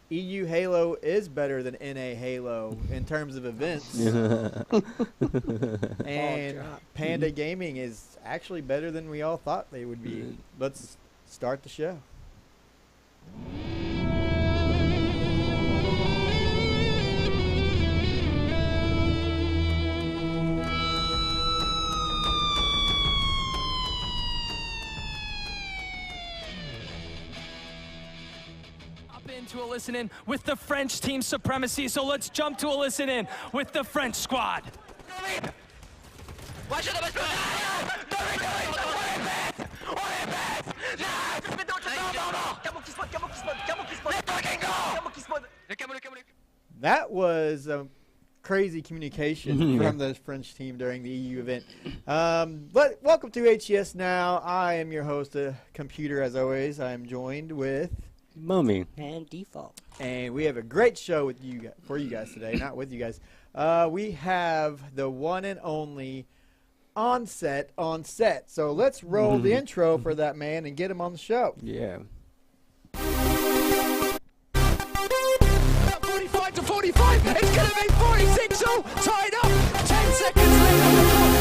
EU Halo is better than NA Halo in terms of events. And Panda Gaming is actually better than we all thought they would be. Let's start the show. To a listen-in with the French team supremacy, so let's jump to a listen-in with the French squad. That was crazy communication from the French team during the EU event. But welcome to HCS Now. I am your host, Computer, as always. I am joined with Mummy and Default, and we have a great show for you guys today. Not with you guys. We have the one and only Onset on set. So let's roll the intro for that man and get him on the show. Yeah. 45 to 45. It's going to be 46 all tied up. 10 seconds left on the clock.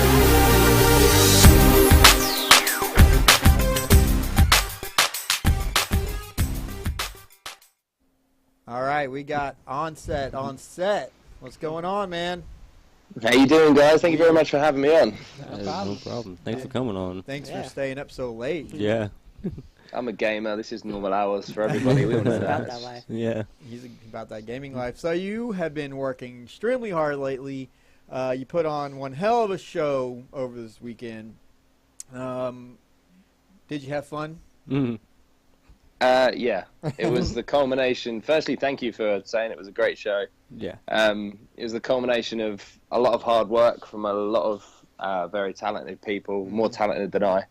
All right, we got Onset on set. What's going on, man? How you doing, guys? Thank you very much for having me on. No problem. Thanks for coming on. Thanks for staying up so late. Yeah. I'm a gamer. This is normal hours for everybody. We all know about that. that life. Yeah. He's about that gaming life. So you have been working extremely hard lately. You put on one hell of a show over this weekend. Did you have fun? Yeah, it was the culmination. Firstly, thank you for saying it was a great show. Yeah. It was the culmination of a lot of hard work from a lot of very talented people, more talented than I.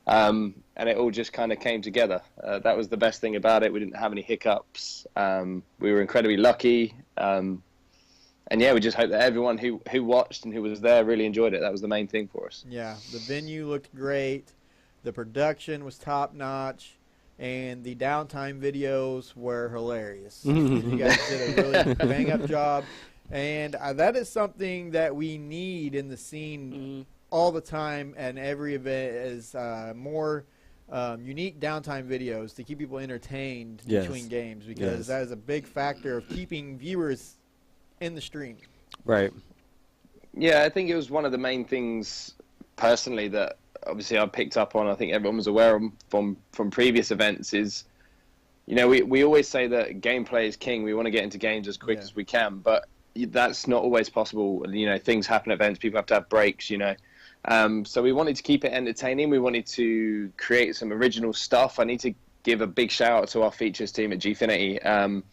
And it all just kind of came together. That was the best thing about it. We didn't have any hiccups. We were incredibly lucky. And yeah, we just hope that everyone who watched and who was there really enjoyed it. That was the main thing for us. Yeah, the venue looked great. The production was top-notch. And the downtime videos were hilarious. You guys did a really bang-up job. And that is something that we need in the scene all the time, and every event is more unique downtime videos to keep people entertained between games, because that is a big factor of keeping viewers in the stream. Right. Yeah, I think it was one of the main things, personally, that obviously I picked up on, I think everyone was aware of from previous events, is, you know, we always say that gameplay is king. We want to get into games as quick as we can, but that's not always possible. You know, things happen at events, people have to have breaks, you know. So we wanted to keep it entertaining. We wanted to create some original stuff. I need to give a big shout out to our features team at Gfinity,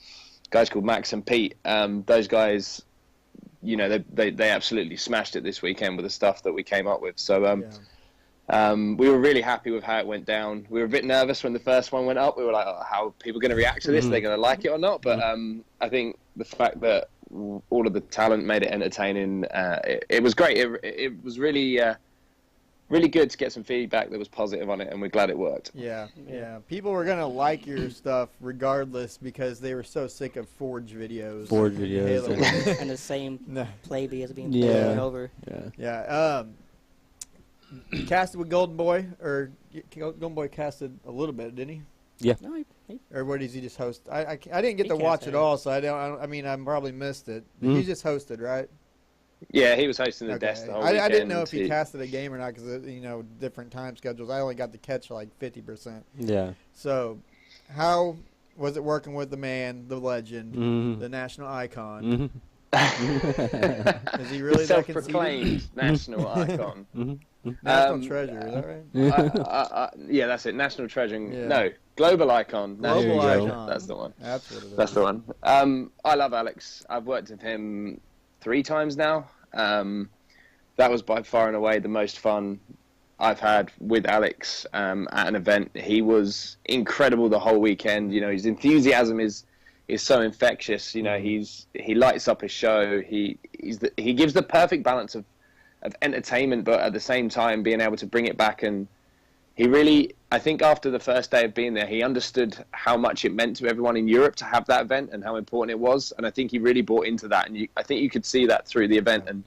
guys called Max and Pete. Those guys, you know, they absolutely smashed it this weekend with the stuff that we came up with. So we were really happy with how it went down. We were a bit nervous when the first one went up. We were like, oh, how are people going to react to this? Are they going to like it or not? But I think the fact that all of the talent made it entertaining, it was great. It was really really good to get some feedback that was positive on it, and we're glad it worked. Yeah. People were going to like your stuff regardless, because they were so sick of Forge videos. And the same play videos being played over and over. Yeah. Casted with Golden Boy, or Golden Boy casted a little bit, didn't he? Yeah. No, Or what does he just host? I didn't get to watch it all, so I mean, I probably missed it. He just hosted, right? Yeah, he was hosting the desk the whole weekend. I didn't know if he casted a game or not, because, you know, different time schedules. I only got to catch like 50%. Yeah. So, how was it working with the man, the legend, the national icon? Is he really the self-proclaimed national icon? National treasure, is that right? Yeah, that's it. National treasure. Yeah. No, global icon. Global icon. That's the one. That's what it is. That's the one. I love Alex. I've worked with him 3 times now. That was by far and away the most fun I've had with Alex at an event. He was incredible the whole weekend. You know, his enthusiasm is so infectious. You know, he lights up his show. He gives the perfect balance of entertainment, but at the same time being able to bring it back and he really, I think after the first day of being there, he understood how much it meant to everyone in Europe to have that event and how important it was. And I think he really bought into that. And I think you could see that through the event. And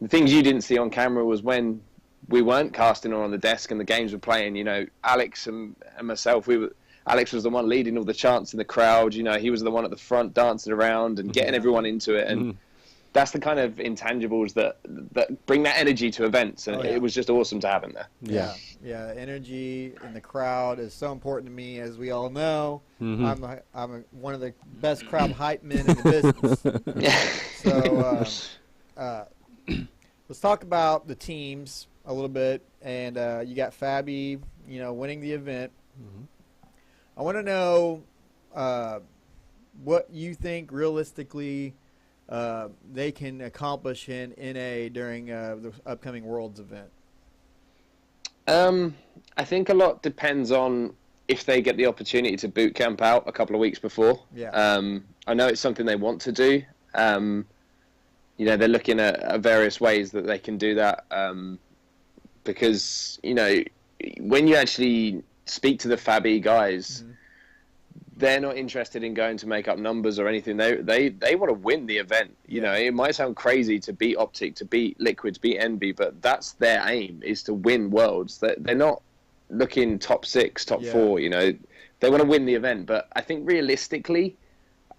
the things you didn't see on camera was when we weren't casting or on the desk and the games were playing. You know, Alex and myself, Alex was the one leading all the chants in the crowd. You know, he was the one at the front dancing around and getting everyone into it. And that's the kind of intangibles that bring that energy to events. And it was just awesome to have him there. Yeah, energy in the crowd is so important to me, as we all know. I'm one of the best crowd hype men in the business. So let's talk about the teams a little bit. And you got Fabi, you know, winning the event. I want to know what you think realistically they can accomplish in NA during the upcoming Worlds event. I think a lot depends on if they get the opportunity to boot camp out a couple of weeks before. I know it's something they want to do. You know, they're looking at various ways that they can do that because, you know, when you actually speak to the Fabi guys, they're not interested in going to make up numbers or anything. They want to win the event. You know, it might sound crazy to beat Optic, to beat Liquid, to beat NB, but that's their aim, is to win Worlds. They're not looking top 6, top 4, you know. They want to win the event, but I think realistically,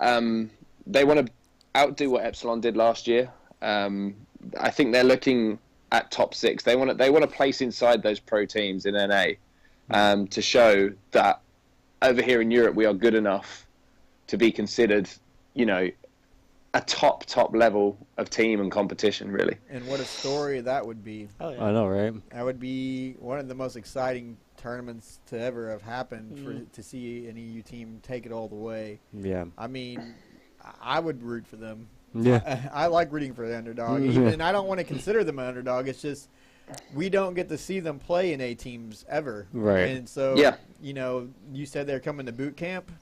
they want to outdo what Epsilon did last year. I think they're looking at top 6. They want to place inside those pro teams in NA to show that over here in Europe we are good enough to be considered, you know, a top level of team and competition, really. And what a story that would be. I know, right? That would be one of the most exciting tournaments to ever have happened to see an EU team take it all the way. Yeah. I mean, I would root for them. Yeah. I like rooting for the underdog. Even I don't want to consider them an underdog. It's just we don't get to see them play in A teams ever. Right. And so, you know, you said they're coming to boot camp.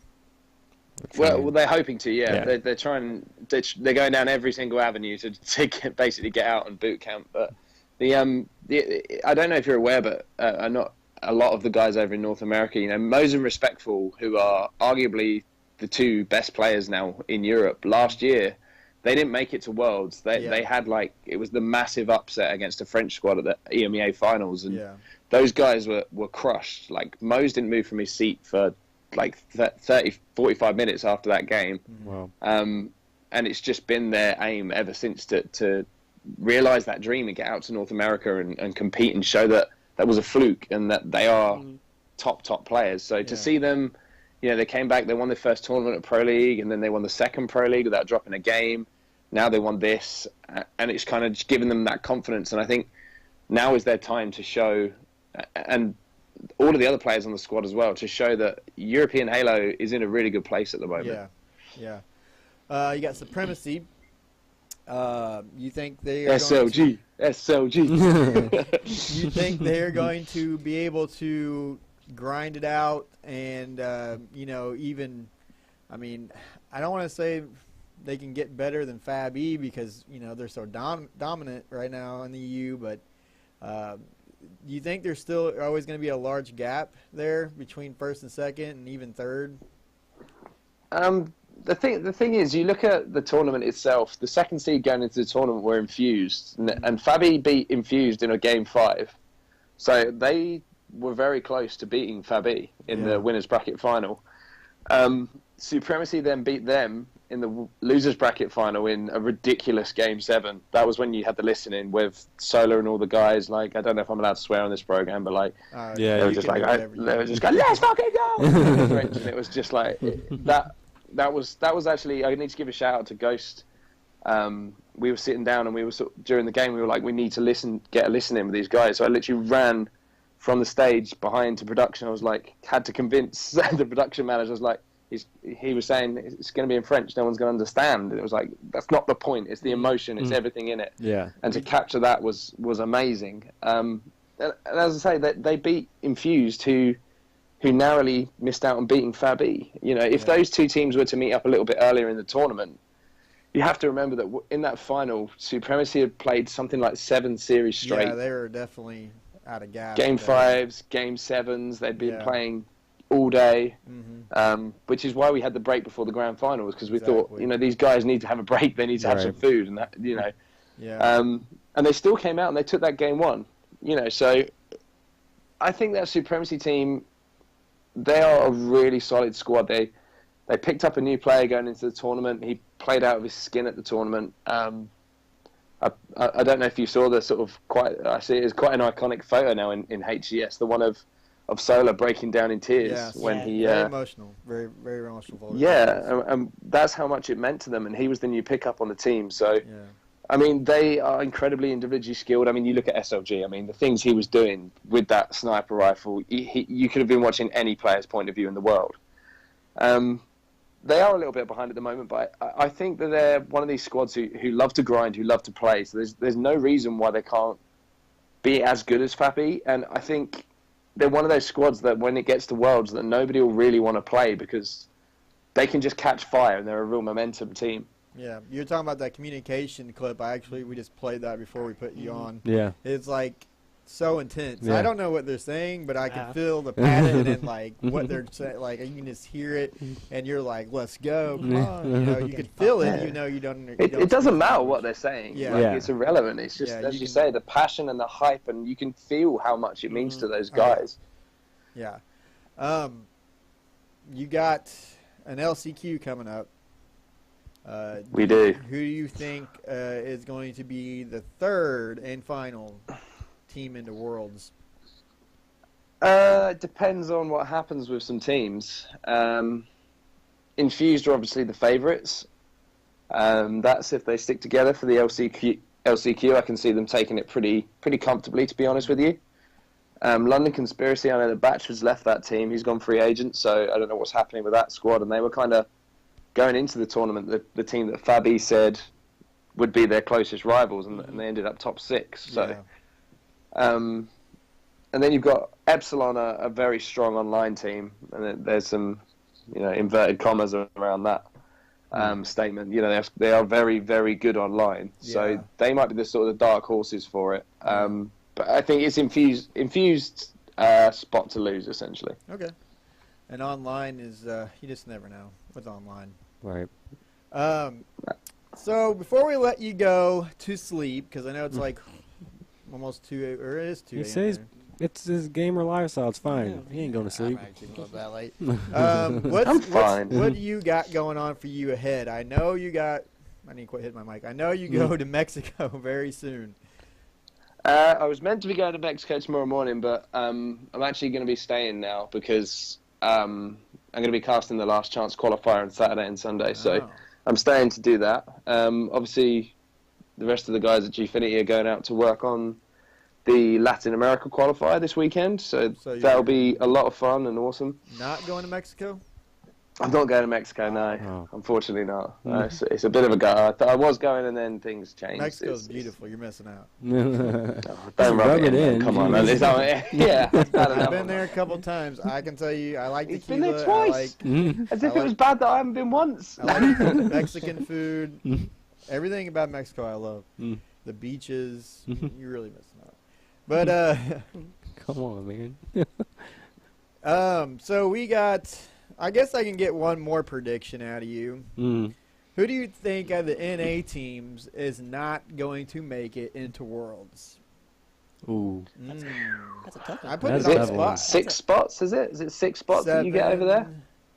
Well, they're hoping to, They're trying. They're going down every single avenue to basically get out and boot camp. But I don't know if you're aware, but not a lot of the guys over in North America. You know, Mose and Respectful, who are arguably the 2 best players now in Europe, last year they didn't make it to Worlds. They had it was the massive upset against a French squad at the EMEA finals, and those guys were crushed. Like, Mose didn't move from his seat for 45 minutes after that game. Wow. And it's just been their aim ever since to realize that dream and get out to North America and compete and show that was a fluke and that they are top players. So to see them, you know, they came back, they won their first tournament at Pro League, and then they won the second Pro League without dropping a game. Now they won this, and it's kind of just given them that confidence. And I think now is their time to show, and all of the other players on the squad as well, to show that European Halo is in a really good place at the moment. You got Supremacy. You think they are SLG. You think they're going to be able to grind it out and, you know, even, I mean, I don't want to say they can get better than Fab E because, you know, they're so dominant right now in the EU, but you think there's still always going to be a large gap there between first and second and even third? The thing is, you look at the tournament itself, the second seed going into the tournament were Infused, and Fabi beat Infused in a game 5. So they were very close to beating Fabi in the winners bracket final. Supremacy then beat them in the losers bracket final in a ridiculous game 7. That was when you had the listening with Solar and all the guys. Like, I don't know if I'm allowed to swear on this program, but like, they were just like, they were just going, let's fucking go! And it was just like that was actually, I need to give a shout out to Ghost. We were sitting down and we were during the game, we were like, we need to get a listen in with these guys. So I literally ran from the stage behind to production. I was like, had to convince the production manager. I was like, he was saying it's going to be in French, no one's going to understand. And it was like, that's not the point. It's the emotion. It's everything in it. Yeah. And to capture that was amazing. And as I say, they beat Infused, who narrowly missed out on beating Fabi. You know, if those 2 teams were to meet up a little bit earlier in the tournament, you have to remember that in that final, Supremacy had played something like 7 series straight. Yeah, they were definitely out of gas. Game today. 5s, Game 7s, they'd been playing all day, which is why we had the break before the grand finals, because we thought, these guys need to have a break, they need to have some food, and that, and they still came out and they took that game 1, so I think that Supremacy team, they are a really solid squad. They picked up a new player going into the tournament. He played out of his skin at the tournament. I don't know if you saw the sort of I see it as quite an iconic photo now in HCS, the one of Solar breaking down in tears when he very emotional, very very emotional. Photo. Yeah, and that's how much it meant to them, and he was the new pickup on the team. So, I mean, they are incredibly individually skilled. I mean, you look at SLG. I mean, the things he was doing with that sniper rifle, you could have been watching any player's point of view in the world. They are a little bit behind at the moment, but I think that they're one of these squads who love to grind, who love to play. So there's no reason why they can't be as good as Fappy. And I think they're one of those squads that when it gets to Worlds, that nobody will really want to play because they can just catch fire and they're a real momentum team. Yeah, you're talking about that communication clip. We just played that before we put you on. Yeah. It's like so intense. Yeah. I don't know what they're saying, but I can feel the passion and like what they're saying. Like you can just hear it, and you're like, "Let's go, come on!" You can feel it. You don't. It doesn't matter what they're saying. Yeah. It's irrelevant. It's just as you say, the passion and the hype, and you can feel how much it means to those guys. Yeah. You got an LCQ coming up. We do. Who do you think is going to be the third and final team into Worlds? It depends on what happens with some teams. Infused are obviously the favourites. That's if they stick together for the LCQ. I can see them taking it pretty comfortably, to be honest with you. London Conspiracy, I know that Batch has left that team. He's gone free agent, so I don't know what's happening with that squad. And they were kind of going into the tournament, the team that Fabi said would be their closest rivals, and they ended up top 6. So, and then you've got Epsilon, a very strong online team, and there's some, inverted commas around that statement. They are very, very good online, so they might be the sort of the dark horses for it. But I think it's infused spot to lose essentially. Okay. And online is you just never know with online. Right. So before we let you go to sleep, because I know it's like almost 2, or it is 2 He a.m. says there. it's his gamer lifestyle. It's fine. He ain't going to sleep. I'm actually not that late. I'm fine. What do you got going on for you ahead? I know you got. I need to quit hitting my mic. I know you go to Mexico very soon. I was meant to be going to Mexico tomorrow morning, but I'm actually going to be staying now because I'm going to be casting the Last Chance qualifier on Saturday and Sunday. So I'm staying to do that. Obviously, the rest of the guys at Gfinity are going out to work on the Latin America qualifier this weekend. So that'll be a lot of fun and awesome. Not going to Mexico? I'm not going to Mexico, no. Unfortunately not. It's a bit of a go. I was going and then things changed. Mexico's beautiful. You're missing out. Don't rub it in. Come on. I've been there a couple times. I can tell you, I like tequila. He's been there twice. As if it was bad that I haven't been once. I like Mexican food. Everything about Mexico I love. The beaches. You're really missing out. But come on, man. So we got. I guess I can get one more prediction out of you. Who do you think of the NA teams is not going to make it into Worlds? Ooh. That's a tough one. I put it on the spot. 6 spots, is it? Is it 6 spots 7. that you get over there?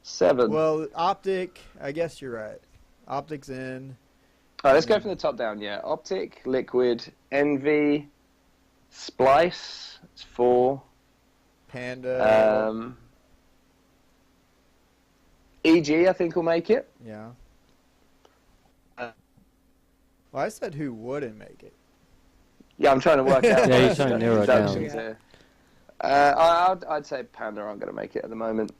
7. Well, Optic, I guess you're right. Optic's in. All right, let's go from the top down, yeah. Optic, Liquid, Envy, Splice, it's 4. Panda. EG, I think, will make it. Yeah. Well, I said who wouldn't make it. Yeah, I'm trying to work out. Yeah, he's trying to narrow it down. Here. I'd say Panda aren't going to make it at the moment.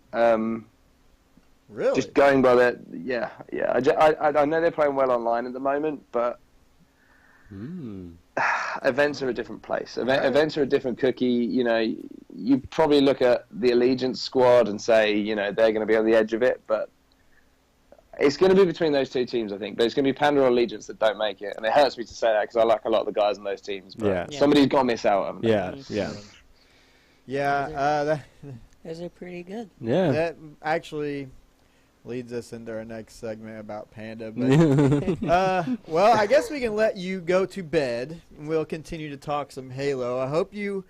Really? Just going by that, yeah. I know they're playing well online at the moment, but events are a different place. Events are a different cookie. You probably look at the Allegiance squad and say, they're going to be on the edge of it, but it's going to be between those 2 teams, I think. But it's going to be Panda or Allegiance that don't make it, and it hurts me to say that because I like a lot of the guys on those teams. But somebody's got to miss out. Yeah. Yeah, Those are pretty good. Yeah. that actually leads us into our next segment about Panda. But, well, I guess we can let you go to bed, and we'll continue to talk some Halo. I hope you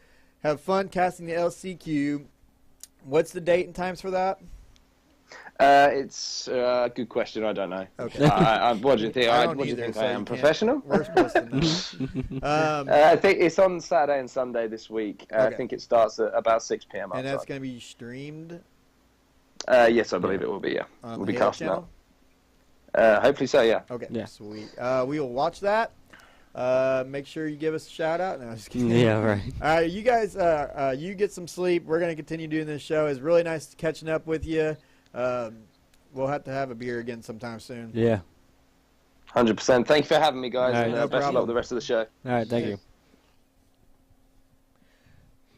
have fun casting the LCQ. What's the date and times for that? It's a good question. I don't know. Okay. What do you think? I don't What do you either, think so I you am? can't- Professional? We're supposed to know. I think it's on Saturday and Sunday this week. I Okay. think it starts at about 6 p.m. And that's outside. going to be streamed Yes, I believe it will be. Yeah, on we'll the be Halo casting channel? that. Hopefully so. Yeah. Okay, Yeah. sweet. We will watch that. Make sure you give us a shout out. No, I'm just kidding. Yeah, right. All right, you guys, you get some sleep. We're going to continue doing this show. It's really nice catching up with you. We'll have to have a beer again sometime soon. Yeah. 100%. Thank you for having me, guys. All right, And no best of luck problem. with the rest of the show. All right, thank you.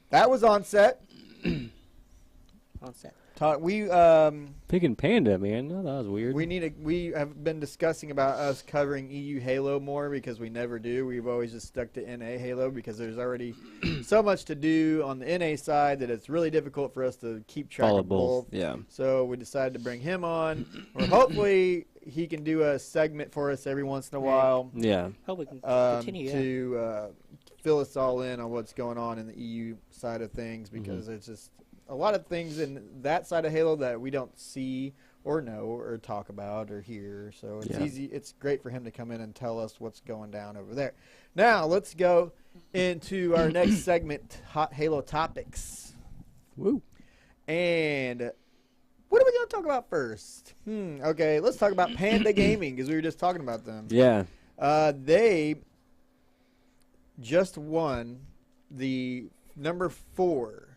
That was Onset. Onset. Picking Panda, man. No, that was weird. We have been discussing about us covering EU Halo more because we never do. We've always just stuck to NA Halo because there's already so much to do on the NA side that it's really difficult for us to keep track Follow of both. both. Yeah. So we decided to bring him on, or hopefully he can do a segment for us every once in a while Yeah. Hope we can continue. Yeah. to fill us all in on what's going on in the EU side of things because there's just a lot of things in that side of Halo that we don't see or know or talk about or hear. So it's easy. It's great for him to come in and tell us what's going down over there. Now let's go into our next segment, Hot Halo Topics. Woo. And what are we going to talk about first? Okay, let's talk about Panda Gaming because we were just talking about them. Yeah. They just won the number four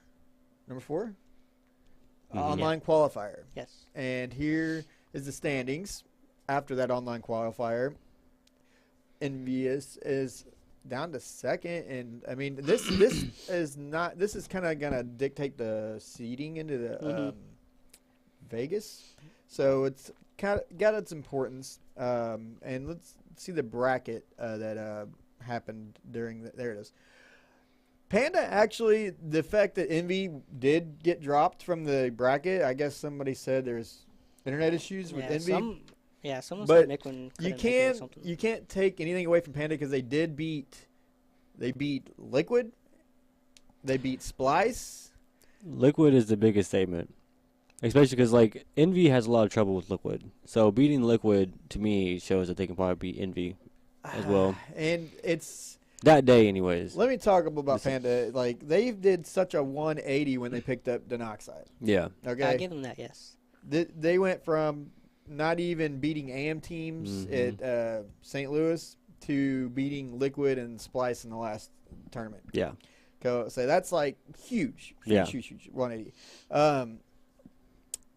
online qualifier. Yes. And here is the standings after that online qualifier. Envious is down to second, and I mean this is kind of gonna dictate the seeding into the Vegas, so it's kind of got its importance. And let's see the bracket that happened during there it is. Panda actually, the fact that Envy did get dropped from the bracket, I guess somebody said there's internet issues with Envy. Someone But said Nick when you can't take anything away from Panda because they beat Liquid, they beat Splice. Liquid is the biggest statement, especially because like Envy has a lot of trouble with Liquid. So beating Liquid to me shows that they can probably beat Envy as well. And it's That day, anyways. let me talk about Panda. Like they did such a 180 when they picked up Denoxide. Yeah. Okay, I give them that. Yes. They went from not even beating AM teams at St. Louis to beating Liquid and Splice in the last tournament. Yeah. So that's like huge, Yeah. huge 180.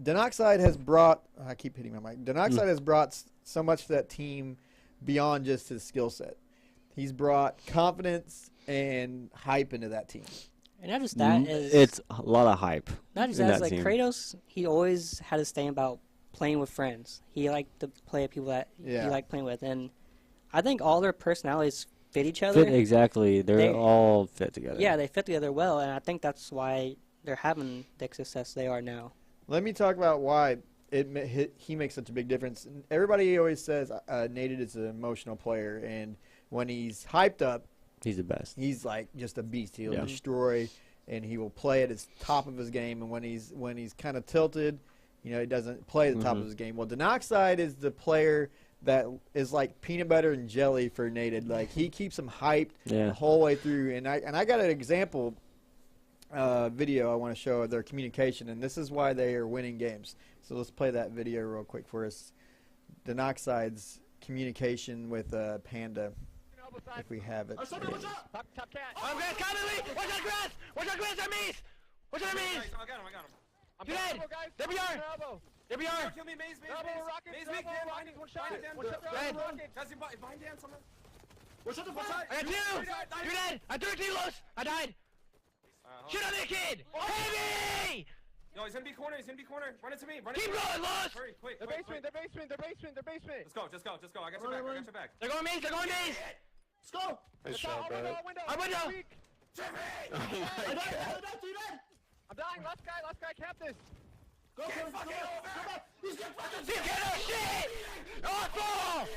Denoxide has brought. I keep hitting my mic. Denoxide has brought so much to that team beyond just his skill set. He's brought confidence and hype into that team. And not just that It's a lot of hype. not just in that. that Like team. Kratos, he always had this thing about playing with friends. He liked to play with people that he liked playing with, and I think all their personalities fit each other. Exactly. They all fit together. Yeah, they fit together well, and I think that's why they're having the success they are now. Let me talk about why he makes such a big difference. Everybody always says Naded is an emotional player, and when he's hyped up, he's the best. he's like just a beast. He'll destroy, and he will play at his top of his game. And when he's kind of tilted, he doesn't play at the top of his game. Well, Denoxide is the player that is like peanut butter and jelly for Naded. Like he keeps him hyped the whole way through. And I got an example video I want to show of their communication, and this is why they are winning games. So let's play that video real quick for us. Denoxide's communication with Panda, if we have it. Top cat. I'm Grass, Connolly! Watch out, Grass! Watch out, Grass, Armies! Watch out, Armies! I got him. I'm dead! There we are! There we are! Kill me, Maze, Maze, Dan, behind one shot. Dead! Guys, behind Dan, someone. Watch out the front side! I got two! You're dead! I threw kilos! I died! Shoot on that kid! Hit me! Yo, he's gonna be corner. Run it to me. Keep going, Lost! Hurry, quick. They're basement. Just go. Just go. I got your back. They're going maze! Let's go. Nice Our shot, bro. window! Oh my God. I'm dying. Last guy, cap this. Go fucking over. He's gonna fucking get our shit. Awful.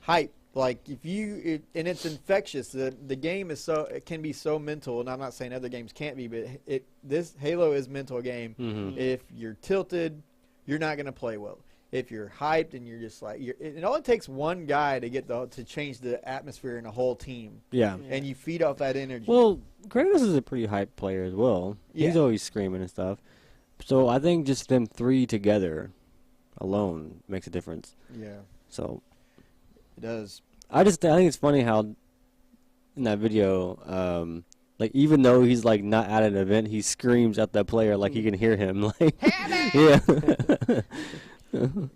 Hype. Like and it's infectious. The game is it can be so mental, and I'm not saying other games can't be, but this Halo is a mental game. Mm-hmm. If you're tilted, you're not gonna play well. If you're hyped and you're just like, it only takes one guy to change the atmosphere in a whole team. Yeah. And you feed off that energy. Well, Kratos is a pretty hyped player as well. Yeah. He's always screaming and stuff. So I think just them three together alone makes a difference. Yeah. So It does. I think it's funny how in that video, like even though he's like not at an event, he screams at that player like he can hear him. Like, yeah.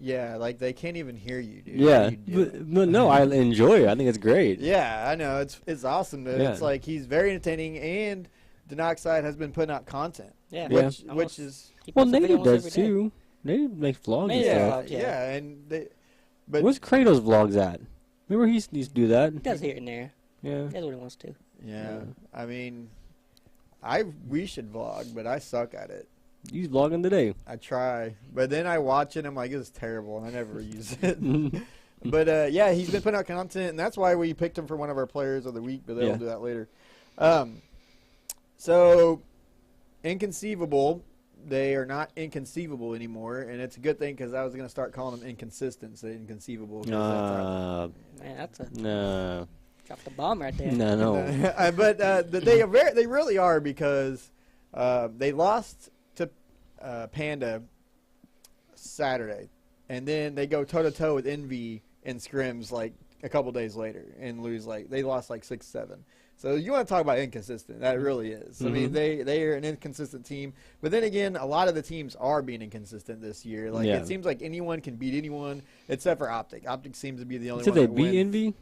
Yeah, like they can't even hear you, dude. Yeah, You do it. but no, I enjoy it. I think it's great. Yeah, I know. It's awesome. Yeah. It's like he's very entertaining, and Denoxide has been putting out content. Yeah. Which is He Well, posts a video Native almost does every day. too. Native makes vlogs and Native stuff. vlogs. yeah, and but Where's Kratos vlogs at? Remember he used to do that? He does here and there. Yeah. He does what he wants to. yeah, I mean, we should vlog, but I suck at it. He's vlogging today. I try, but then I watch it and I'm like, this is terrible, and I never use it. But yeah, he's been putting out content, and that's why we picked him for one of our players of the week. But we'll Yeah. do that later. So inconceivable, they are not inconceivable anymore, and it's a good thing because I was going to start calling them inconsistent instead of inconceivable. 'Cause that's Man, that's a No. drop the bomb right there. No. but they really are, because they lost to Panda Saturday, and then they go toe to toe with Envy in scrims like a couple days later and lose. Like they lost like 6-7. So you want to talk about inconsistent? That really is. I mean, they are an inconsistent team. But then again, a lot of the teams are being inconsistent this year. Like Yeah. it seems like anyone can beat anyone except for Optic. Optic seems to be the only Did one. they that beat wins. Envy?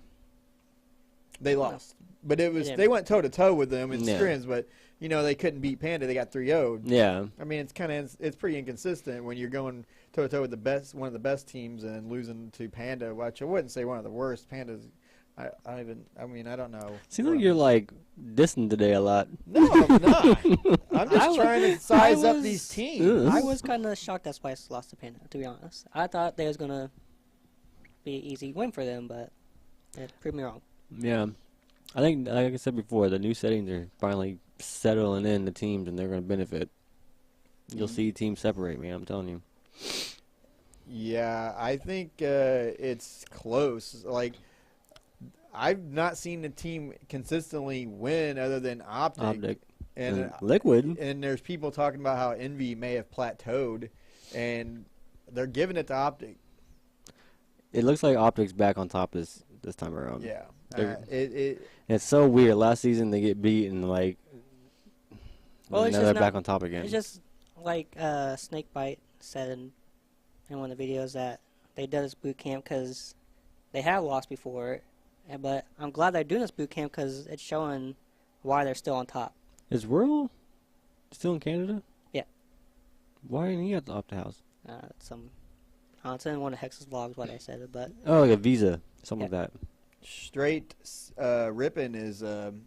They lost, but it was Yeah. they went toe to toe with them in Yeah. scrims. But you know they couldn't beat Panda. They got 3-0'd. Yeah. I mean, it's pretty inconsistent when you're going toe to toe with one of the best teams, and losing to Panda, which I wouldn't say one of the worst. Panda's, I don't know. Seems like you're like dissing today a lot. No, I'm not. I'm just I trying to was- size I up was- these teams. I was kind of shocked that Spice lost to Panda, to be honest. I thought they was going to be an easy win for them, but it proved me wrong. Yeah. I think, like I said before, the new settings are finally settling in the teams, and they're going to benefit. You'll see teams separate, man. I'm telling you. Yeah, I think it's close. Like, I've not seen a team consistently win other than Optic. And Liquid. And there's people talking about how Envy may have plateaued, and they're giving it to Optic. It looks like Optic's back on top this time around. Yeah. They're- It's so weird. Last season they get beat, and like, Well, it's now just they're not- back on top again. It's just like Snakebite said in one of the videos that they did this boot camp because they have lost before, but I'm glad they're doing this boot camp because it's showing why they're still on top. Is Whirl still in Canada? Yeah. Why ain't he at the Opta House? It's in one of Hex's vlogs what I said it, but Oh, like a visa, something like that. Straight Rippin is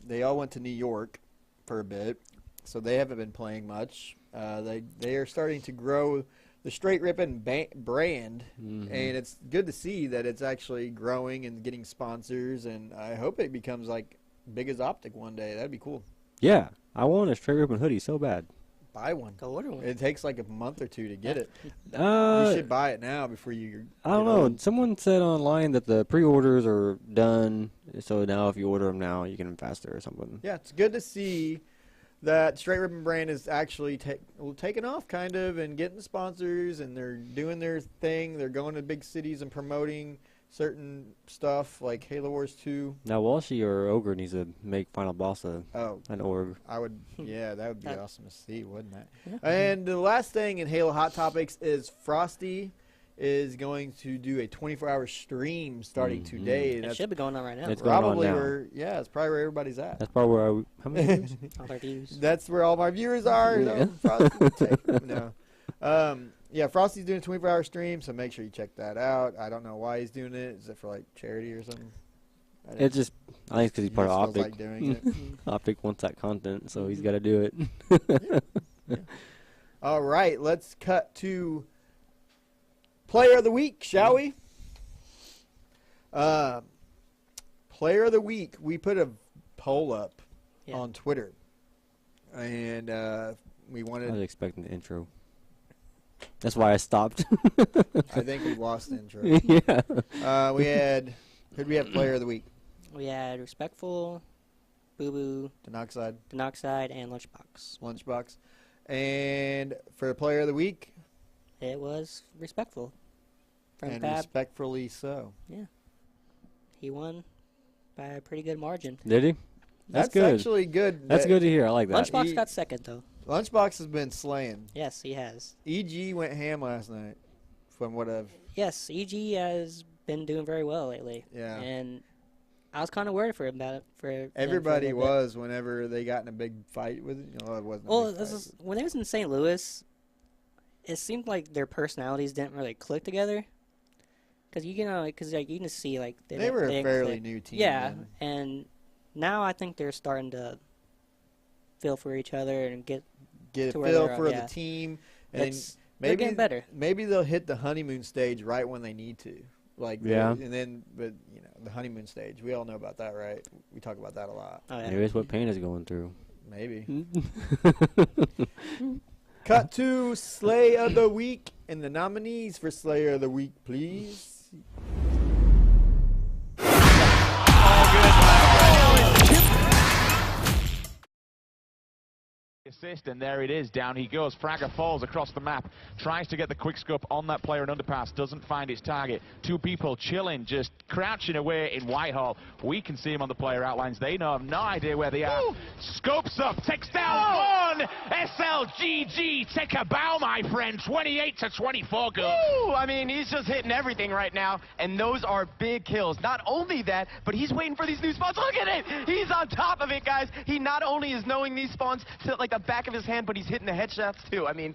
they all went to New York for a bit, so they haven't been playing much. They are starting to grow the Straight Rippin brand, and it's good to see that it's actually growing and getting sponsors, and I hope it becomes like big as Optic one day. That'd be cool. Yeah, I want a Straight Rippin hoodie so bad. Buy one. go order one. It takes like a month or two to get it. You You should buy it now before you. I don't know. Someone said online that the pre-orders are done, so now if you order them now, you get them faster or something. Yeah, it's good to see that Straight Rippin brand is actually taking off, kind of, and getting sponsors, and they're doing their thing. They're going to big cities and promoting certain stuff like Halo Wars 2. Now, Walshy or Ogre needs to make Final Boss an Oh, org. I would, yeah, that would be awesome to see, wouldn't that? Yeah. And the last thing in Halo Hot Topics is Frosty is going to do a 24-hour stream starting today. And It that's should be going on right now. It's going on probably now. it's probably where everybody's at. That's probably where how many views? All their views. That's where all my viewers are. Yeah. Yeah, Frosty's doing a 24-hour stream, so make sure you check that out. I don't know why he's doing it. Is it for like charity or something? It just, I think it's because he's part of just feels Optic. like doing it. Optic wants that content, so he's got to do it. Yeah. All right, let's cut to Player of the Week, shall we? Player of the Week. We put a poll up on Twitter, and we I was wanted. expecting the intro. That's why I stopped. I think we lost the intro. Yeah. We had. Who'd we have Player of the Week? We had Respectful, Boo Boo, Denoxide, Denoxide, and Lunchbox. Lunchbox, and for Player of the Week, It was Respectful. From and Fab. respectfully so. Yeah. He won by a pretty good margin. Did he? That's good. Actually good. That's good to hear. I like that. Lunchbox got second, though. Lunchbox has been slaying. Yes, he has. EG went ham last night, from what I've. Yes, EG has been doing very well lately. Yeah. And I was kind of worried for him about it. Everybody was whenever they got in a big fight with it. You know, it wasn't. Well, when they was in St. Louis, it seemed like their personalities didn't really click together. Because you can see like they were a fairly click. new team. Yeah, then. and now I think they're starting to feel for each other and get Get a to where feel they're for at, the team, and they're maybe getting better. Maybe they'll hit the honeymoon stage right when they need to. Like and then, but you know, the honeymoon stage. We all know about that, right? We talk about that a lot. Oh, yeah. Maybe it's what Payne is going through. Maybe. Cut to Slay of the Week and the nominees for Slayer of the Week, please. Assist, and there it is. Down he goes. Fragger falls across the map, tries to get the quick scope on that player in underpass, doesn't find its target. Two people chilling, just crouching away in Whitehall. We can see him on the player outlines. They know, have no idea where they are. Ooh. Scopes up, takes down one. SLGG, take a bow, my friend. 28-24 goals. Ooh, I mean, he's just hitting everything right now, and those are big kills. Not only that, but he's waiting for these new spawns. Look at it! He's on top of it, guys. He not only is knowing these spawns to like the back of his hand, but he's hitting the headshots too. I mean,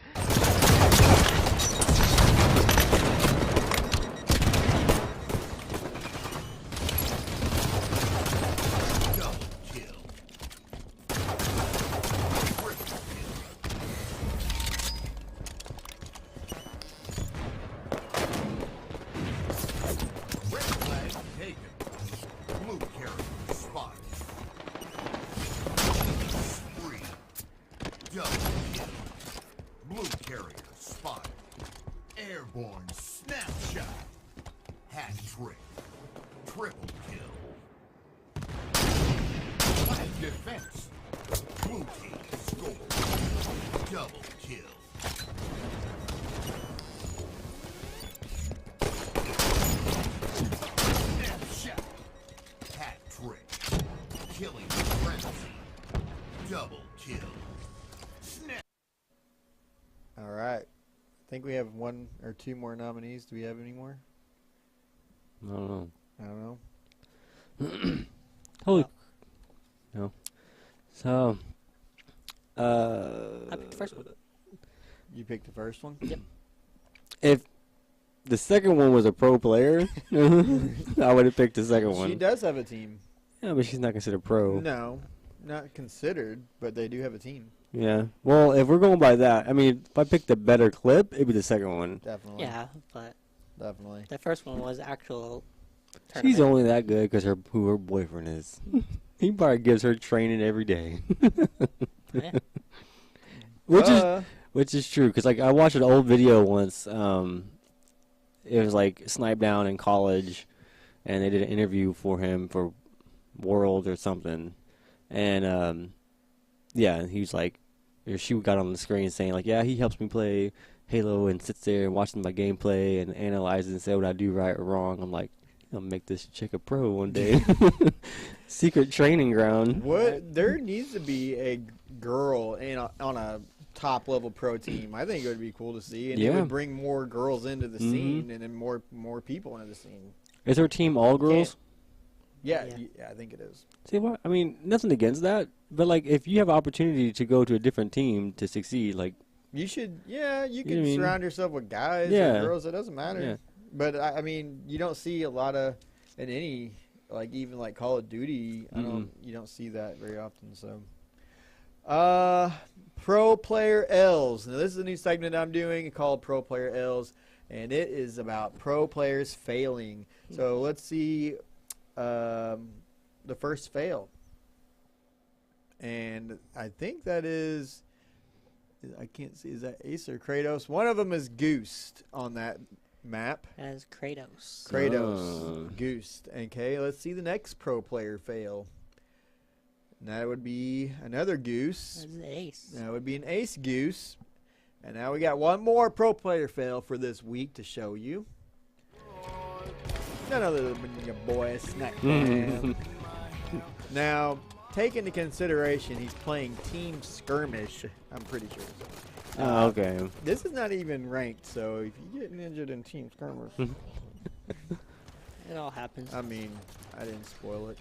Blue carrier spotted. Airborne snapshot. Hat trick. Triple kill. Flag defense. Blue team score. Double kill. Snapshot. Hat trick. Killing frenzy. Double kill. All right. I think we have one or two more nominees. Do we have any more? I don't know. I don't know. Holy. No. So. I picked the first one. You picked the first one? Yep. If the second one was a pro player, I would have picked the second one. She does have a team. Yeah, but she's not considered pro. No, not considered, but they do have a team. Yeah. Well, if we're going by that, I mean, if I picked a better clip, it'd be the second one. Definitely. Yeah, but Definitely. the first one was actual She's tournament. only that good because who her boyfriend is. He probably gives her training every day. Yeah. Which is true, because like I watched an old video once. It was like Snipe Down in college, and they did an interview for him for World or something, and yeah, he was like, or she got on the screen saying like, yeah, he helps me play Halo and sits there and watches my gameplay and analyzes and says what I do right or wrong. I'm like, I'll make this chick a pro one day. Secret training ground. What? There needs to be a girl on a top level pro team. I think it would be cool to see, and it would bring more girls into the scene and then more people into the scene. Is her team all girls? Yeah, I think it is. See what? I mean, nothing against that, but like if you have opportunity to go to a different team to succeed, like you should. Yeah, you You can know what I mean? surround yourself with guys Yeah. or girls. It doesn't matter. Yeah. But I mean, you don't see a lot of in any like even like Call of Duty, you don't see that very often. So, Pro Player L's. Now this is a new segment I'm doing called Pro Player L's, and it is about pro players failing. So let's see the first fail, and I think that is. I can't see. Is that Ace or Kratos? One of them is Goosed on that map. As Kratos. Goosed. Okay, let's see the next pro player fail. And that would be another Goose. That's Ace. That would be an Ace Goose. And now we got one more pro player fail for this week to show you. None other than your boy Snack. Now, take into consideration he's playing Team Skirmish, I'm pretty sure. Okay. This is not even ranked, so if you get injured in Team Skirmish. It all happens. I mean, I didn't spoil it.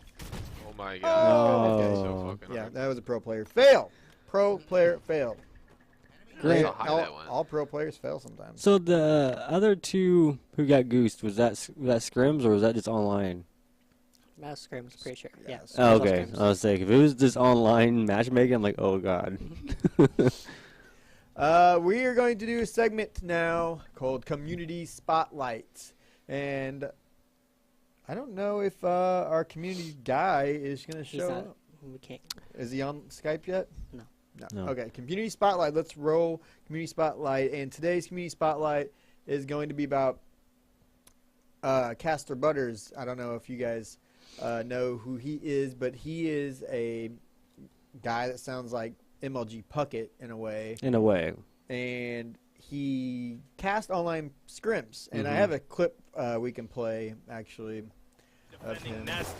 Oh my god. Okay. So fucking Yeah, hard. that was a pro player fail. Pro player fail. Great. How high that went. All pro players fail sometimes. So the other two who got goosed, was that scrims or was that just online? Mouse Scrims, pretty sure. Yeah. Yes. Oh, okay. I was saying, if it was just online matchmaking, I'm like, oh god. We are going to do a segment now called Community Spotlight. And I don't know if our community guy is going to He's show not. up. We can't. Is he on Skype yet? No. No. Okay, Community Spotlight. Let's roll Community Spotlight. And today's Community Spotlight is going to be about Caster Butters. I don't know if you guys know who he is, but he is a guy that sounds like MLG Puckett in a way. In a way. And he cast online scrims. And I have a clip we can play, actually. Defending Nest,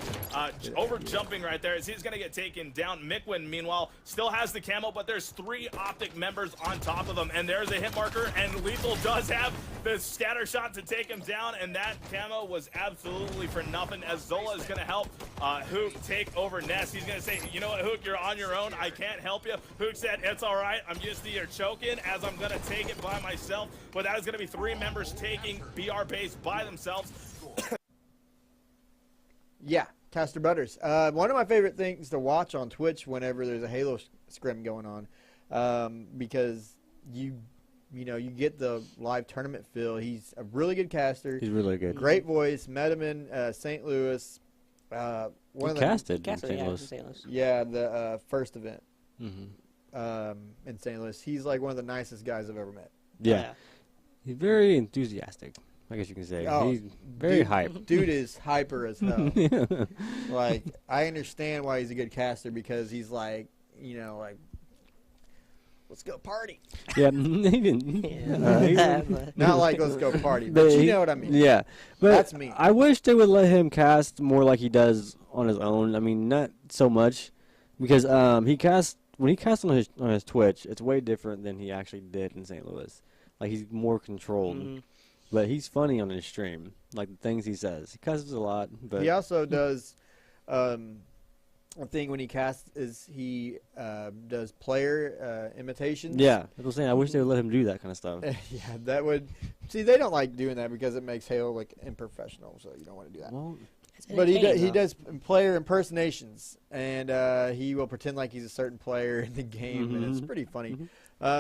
over jumping right there as he's going to get taken down. Mikwin, meanwhile, still has the camo, but there's 3 Optic members on top of him, and there's a hit marker, and Lethal does have the scatter shot to take him down, and that camo was absolutely for nothing as Zola is going to help Hook take over Nest. He's going to say, you know what, Hook, you're on your own. I can't help you. Hook said, it's all right. I'm used to your choking as I'm going to take it by myself, but that is going to be 3 members taking BR base by themselves. Yeah, Caster Butters. One of my favorite things to watch on Twitch whenever there's a Halo scrim going on, because you get the live tournament feel. He's a really good caster. He's really good. Great voice. Met him in St. Louis. He casted in St. Yeah, Louis. St. Louis. Yeah, the first event Mhm. in St. Louis. He's like one of the nicest guys I've ever met. Yeah. He's very enthusiastic, I guess you can say. Oh, He's very hype. Dude is hyper as hell. Yeah. Like, I understand why he's a good caster, because he's like, like, let's go party. Yeah, he didn't. Not like let's go party, But but you he- know what I mean. Yeah, but That's me. I wish they would let him cast more like he does on his own. I mean, not so much, because when he casts on his Twitch, it's way different than he actually did in St. Louis. Like, he's more controlled, but he's funny on his stream. Like the things he says, he cusses a lot. But He also does a thing when he casts is he does player imitations. yeah, that's what I'm saying. I wish they would let him do that kind of stuff. Yeah, that would. See, they don't like doing that because it makes Halo look unprofessional, so you don't want to do that. Well, But he does player impersonations, and he will pretend like he's a certain player in the game, and it's pretty funny.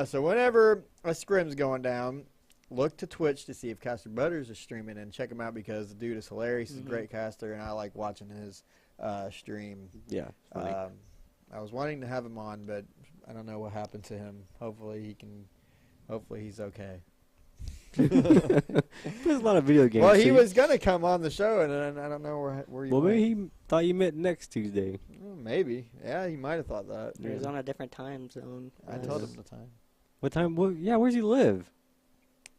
So whenever a scrim's going down, look to Twitch to see if Caster Butters is streaming, and check him out because the dude is hilarious. He's a great caster, and I like watching his stream. yeah, funny. I was wanting to have him on, but I don't know what happened to him. Hopefully he's okay. There's a lot of video games. Well, he too. was gonna come on the show, and then I don't know where he Well, went. maybe he thought you meant next Tuesday. Well, maybe. Yeah, he might have thought that. He was on a different time zone. I told him the time. What time? Well, yeah, where's he live?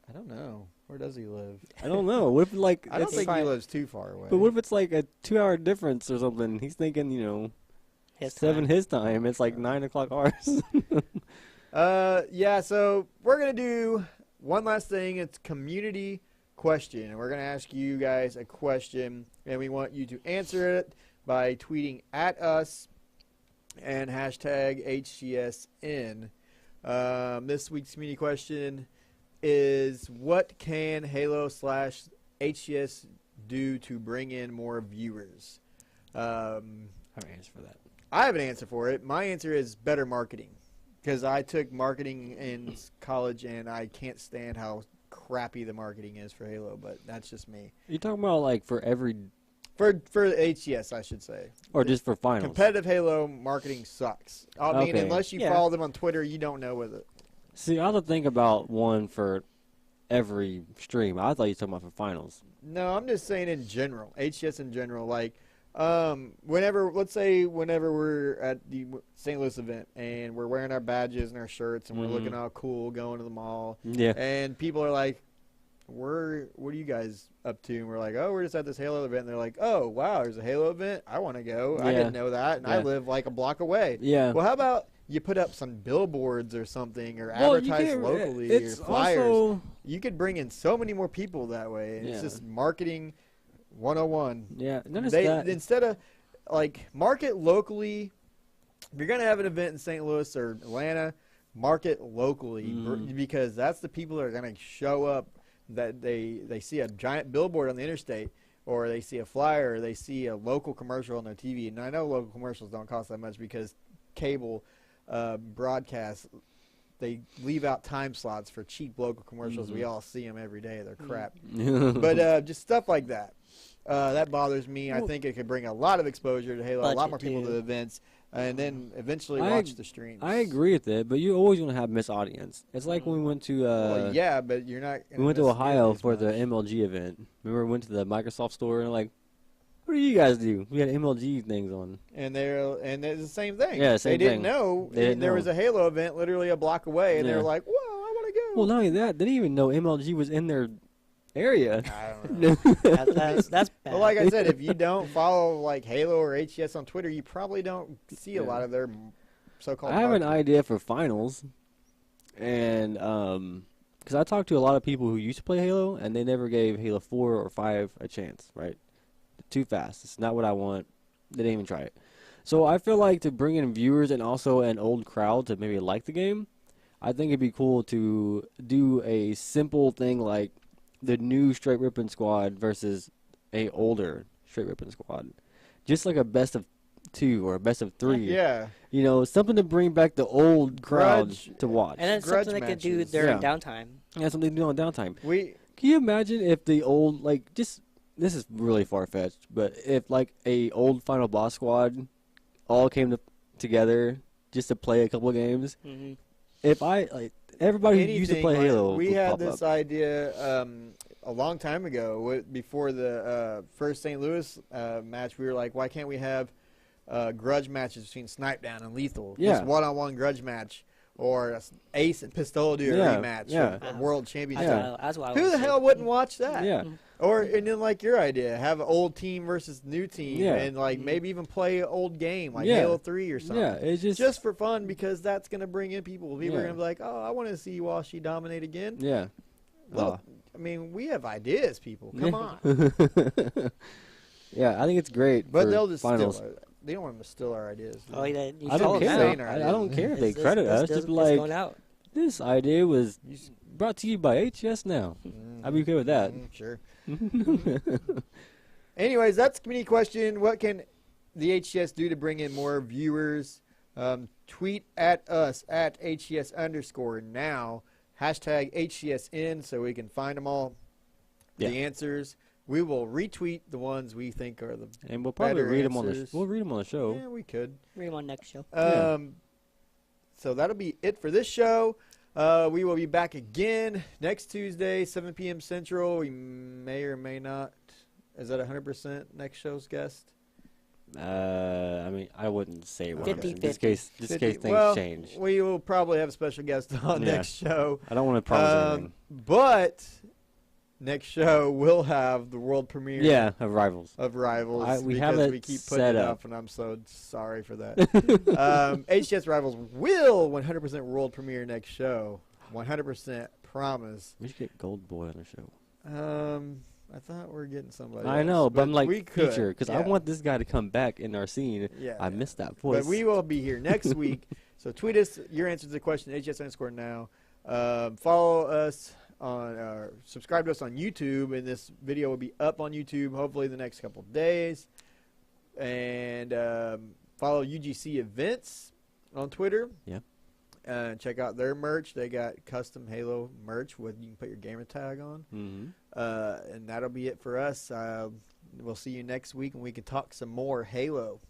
I don't know. Where does he live? I don't know. What if like I don't it's- think he lives too far away. But what if it's like a 2-hour difference or something? He's thinking, His 7 time. his time. It's like 9 o'clock ours. Yeah, so we're going to do one last thing. It's community question. And we're going to ask you guys a question, and we want you to answer it by tweeting at us and hashtag HCSN. This week's community question is, what can Halo/HCS do to bring in more viewers? I have an answer for that. I have an answer for it. My answer is better marketing, because I took marketing in college, and I can't stand how crappy the marketing is for Halo. But that's just me. You talking about like for every, for HCS, I should say, or just for finals? Competitive Halo marketing sucks. I mean, Okay. unless you follow them on Twitter, you don't know with it. See, I have to think about one for every stream. I thought you were talking about for finals. No, I'm just saying in general, HCS in general. Like, let's say whenever we're at the St. Louis event and we're wearing our badges and our shirts and we're looking all cool going to the mall. Yeah. And people are like, what are you guys up to? And we're like, oh, we're just at this Halo event. And they're like, oh, wow, there's a Halo event? I want to go. I didn't know that. And I live like a block away. Yeah. Well, how about you put up some billboards or something, or advertise locally, or flyers? Also, you could bring in so many more people that way. And it's just marketing 101. Yeah. Notice that. Instead of, like, market locally, if you're going to have an event in St. Louis or Atlanta, market locally, because that's the people that are going to show up, that they see a giant billboard on the interstate, or they see a flyer, or they see a local commercial on their TV. And I know local commercials don't cost that much because cable broadcasts, they leave out time slots for cheap local commercials. We all see them every day. They're crap. But just stuff like that. That bothers me. I think it could bring a lot of exposure to Halo, a lot more people to the events, and then eventually watch the streams. I agree with it, but you're always going to have missed audience. It's like when we went to well, yeah, but you're not. We went to Ohio for the MLG event. Remember, we went to the Microsoft store and like, what do you guys do? We had MLG things on. And it's the same thing. Yeah, same they thing. Didn't know there was a Halo event literally a block away, and they were like, "Whoa, I want to go." Well, not only that, they didn't even know MLG was in their area. I don't know. that's bad. But like I said, if you don't follow like Halo or HCS on Twitter, you probably don't see a lot of their so-called. I have an idea for finals, and because I talked to a lot of people who used to play Halo, and they never gave Halo 4 or 5 a chance. Right? Too fast. It's not what I want. They didn't even try it. So I feel like to bring in viewers and also an old crowd to maybe like the game, I think it'd be cool to do a simple thing like the new Straight Rippin' Squad versus a older Straight Rippin' Squad. Just like a best of 2 or a best of 3. Yeah. You know, something to bring back the old crowd to watch. And it's something they could do during downtime. Yeah, something to do on downtime. Can you imagine if the old, like, just... This is really far-fetched, but if, like, a old Final Boss squad all came together just to play a couple of games, if everybody who used to play Halo we would had pop this up. idea a long time ago, before the first St. Louis match. We were like, why can't we have grudge matches between Snipedown and Lethal? Just one-on-one grudge match. Or Ace and Pistola do a rematch, a world championship. That's what Who the hell wouldn't watch that? Yeah. And then like your idea, have an old team versus new team, and like maybe even play an old game like Halo 3 or something. Yeah, it's just for fun, because that's gonna bring in people. People are gonna be like, oh, I want to see Washi dominate again. Yeah. Well, I mean, we have ideas, people. Come on. Yeah, I think it's great. But for they'll just finals. steal. They don't want them to steal our ideas. Oh, yeah, I don't care. I don't care if they credit us. Just be like, this idea was brought to you by HCS now. I'd be okay with that. Sure. Anyways, that's the community question. What can the HCS do to bring in more viewers? Tweet at us at HCS_now. Hashtag HCSN so we can find them all. The answers. We will retweet the ones we think are the and we'll probably read them answers. We'll read them on the show. Yeah, we could. Read them on next show. So that'll be it for this show. We will be back again next Tuesday, 7 p.m. Central. We may or may not. Is that 100% next show's guest? I mean, I wouldn't say 50-50. Just in case things change. We will probably have a special guest on next show. I don't want to promise anything. But next show we'll have the world premiere. Yeah, of Rivals. We keep putting it up, and I'm so sorry for that. HCS Rivals will 100% world premiere next show. 100% promise. We should get Gold Boy on the show. I thought we were getting somebody I else, know, but I'm like, we could, feature, because I want this guy to come back in our scene. Yeah, I missed that voice. But we will be here next week. So tweet us your answer to the question, HCS_now. Follow us on, subscribe to us on YouTube, and this video will be up on YouTube hopefully the next couple of days. And follow UGC Events on Twitter. Yep. Check out their merch. They got custom Halo merch with you can put your gamer tag on. And that'll be it for us. We'll see you next week, and we can talk some more Halo.